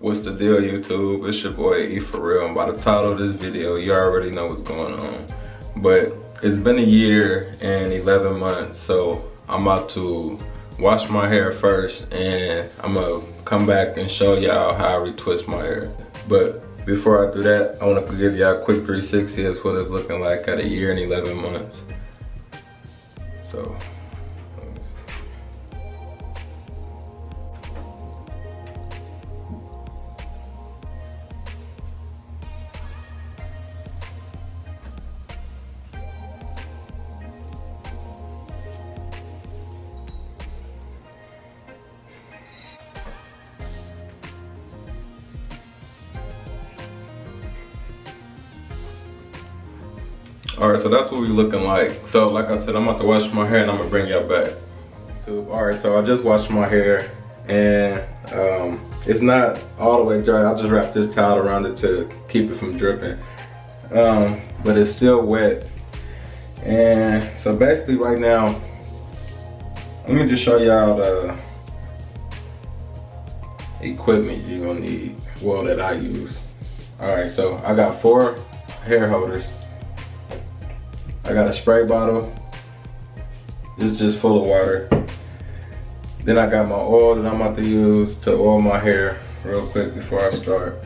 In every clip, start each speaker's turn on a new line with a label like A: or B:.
A: What's the deal, YouTube? It's your boy E for real, and by the title of this video, you already know what's going on. But it's been a year and 11 months, so I'm about to wash my hair first, and I'm gonna come back and show y'all how I retwist my hair. But before I do that, I wanna give y'all a quick 360 as what it's looking like at a year and 11 months. So. Alright, so that's what we looking like. So like I said, I'm about to wash my hair and I'm gonna bring y'all back. Alright, so I just washed my hair and it's not all the way dry. I just wrapped this towel around it to keep it from dripping. But it's still wet. And so basically right now, let me just show y'all the equipment you're gonna need, well, that I use. Alright, so I got 4 hair holders. I got a spray bottle. It's just full of water. Then I got my oil that I'm about to use to oil my hair real quick before I start.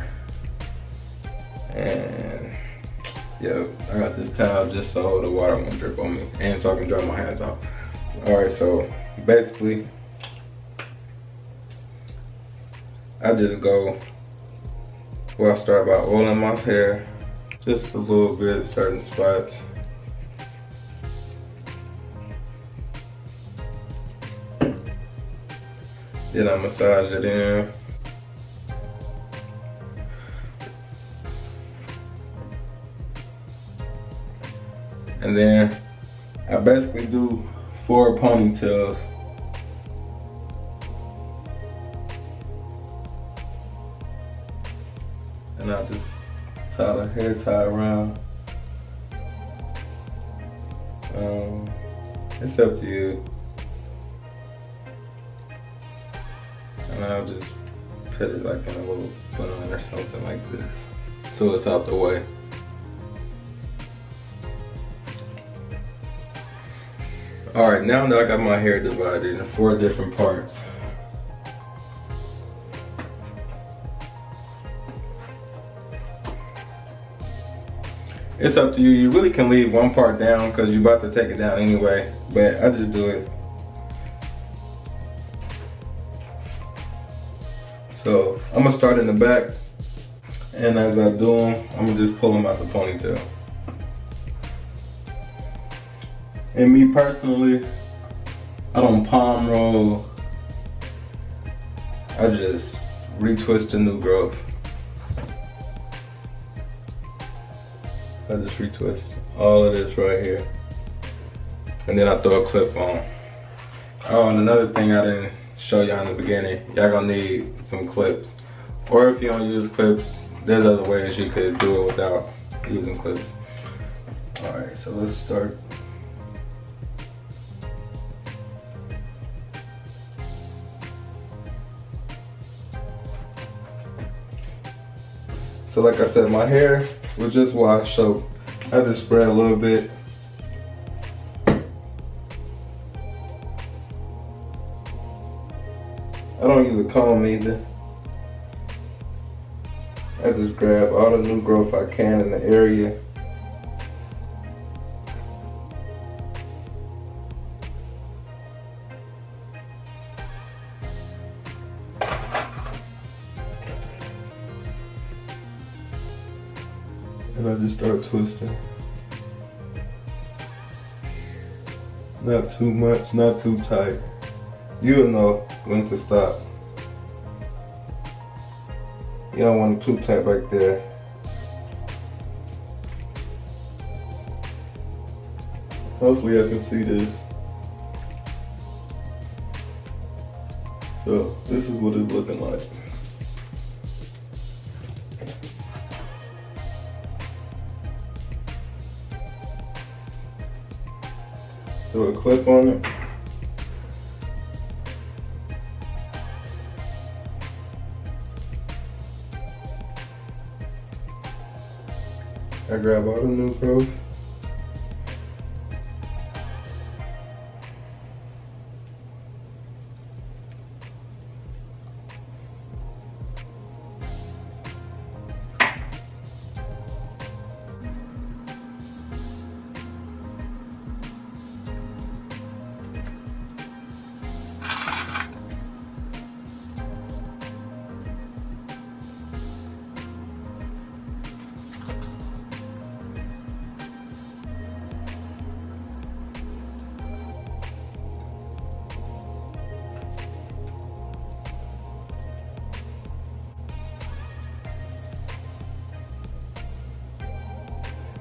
A: And yeah, I got this towel just so the water won't drip on me and so I can dry my hands off. Alright, so basically, I just go, well, I start by oiling my hair just a little bit, certain spots. Then I massage it in. And then I basically do 4 ponytails. And I just tie the hair tie around. It's up to you. And I'll just put it like in a little bun or something like this, so it's out the way. Alright, now that I got my hair divided in 4 different parts, it's up to you. You really can leave one part down because you're about to take it down anyway, but I just do it. So I'm gonna start in the back, and as I do them, I'm gonna just pull them out the ponytail. And me personally, I don't palm roll. I just retwist the new growth. I just retwist all of this right here, and then I throw a clip on. Oh, and another thing I didn't show y'all in the beginning, y'all gonna need some clips. Or if you don't use clips, there's other ways you could do it without using clips. Alright, so let's start. So like I said, my hair was just washed, so I just spread a little bit. I don't use a comb either. I just grab all the new growth I can in the area. And I just start twisting. Not too much, not too tight. You'll know when to stop. You don't want it too tight right there. Hopefully I can see this. So this is what it's looking like. Throw a clip on it. I grab all the new growth.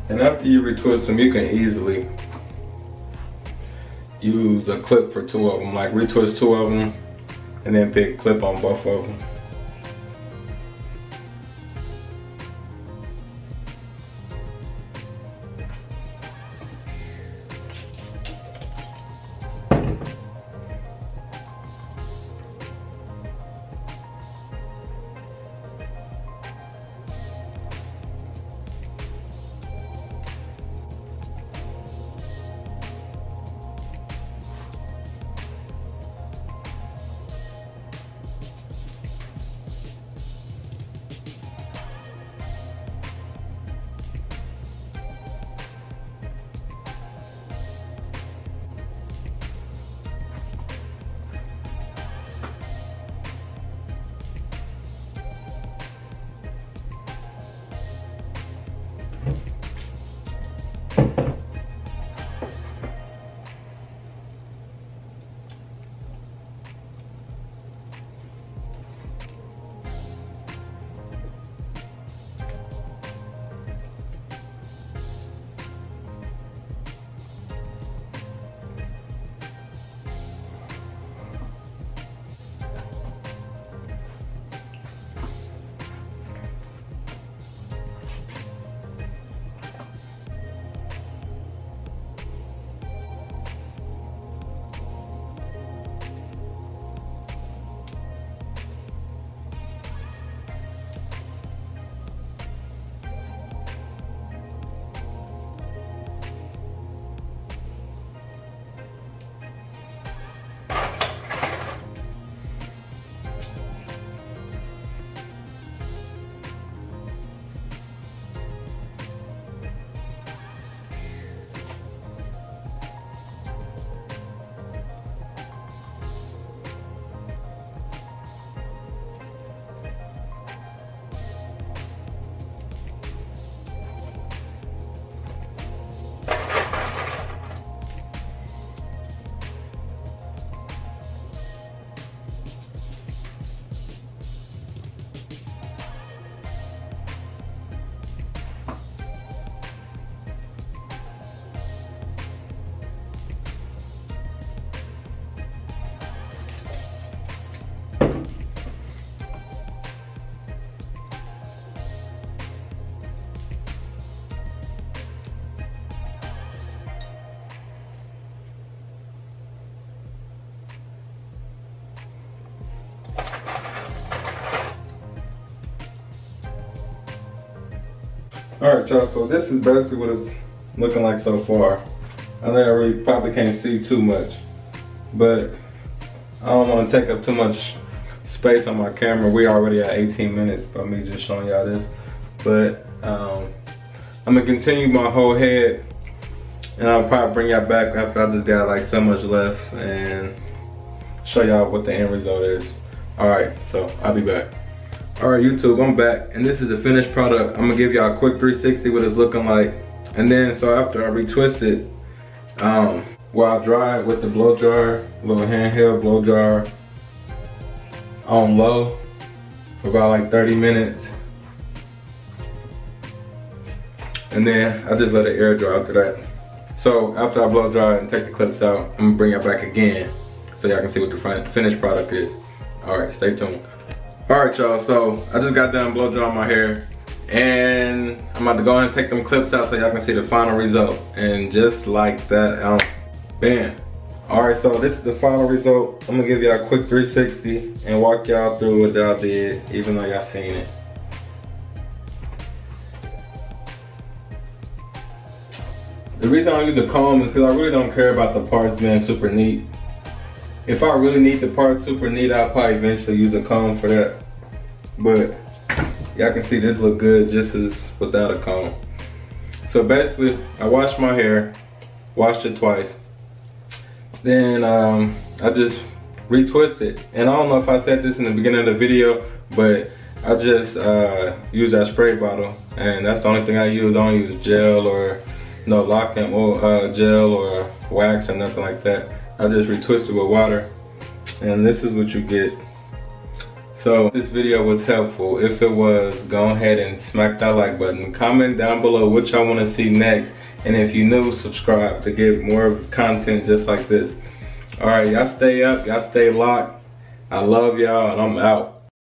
A: And after you retwist them, you can easily use a clip for 2 of them. Like retwist 2 of them and then pick clip on both of them. Alright y'all, so this is basically what it's looking like so far. I know I really probably can't see too much, but I don't want to take up too much space on my camera. We already at 18 minutes by me just showing y'all this. But I'm gonna continue my whole head, and I'll probably bring y'all back after I just got like so much left and show y'all what the end result is. Alright, so I'll be back. Alright YouTube, I'm back, and this is the finished product. I'm gonna give y'all a quick 360 what it's looking like. And then, so after I retwist it, while I dry it with the blow dryer, little handheld blow dryer on low for about like 30 minutes. And then I just let it air dry after that. So after I blow dry it and take the clips out, I'm gonna bring it back again so y'all can see what the finished product is. Alright, stay tuned. Alright y'all, so I just got done blow drying my hair, and I'm about to go ahead and take them clips out so y'all can see the final result. And just like that, bam. Alright, so this is the final result. I'm gonna give y'all a quick 360 and walk y'all through what y'all did, even though y'all seen it. The reason I use a comb is because I really don't care about the parts being super neat. If I really need the parts super neat, I'll probably eventually use a comb for that. But y'all can see this look good just as without a comb. So basically, I washed my hair, washed it twice. Then I just retwisted. And I don't know if I said this in the beginning of the video, but I just use that spray bottle, and that's the only thing I use. I don't use gel or no locking gel or wax or nothing like that. I just retwist it with water, and this is what you get. So if this video was helpful, if it was, go ahead and smack that like button. Comment down below what y'all want to see next, and if you're new, subscribe to get more content just like this. All right, y'all stay up, y'all stay locked. I love y'all, and I'm out.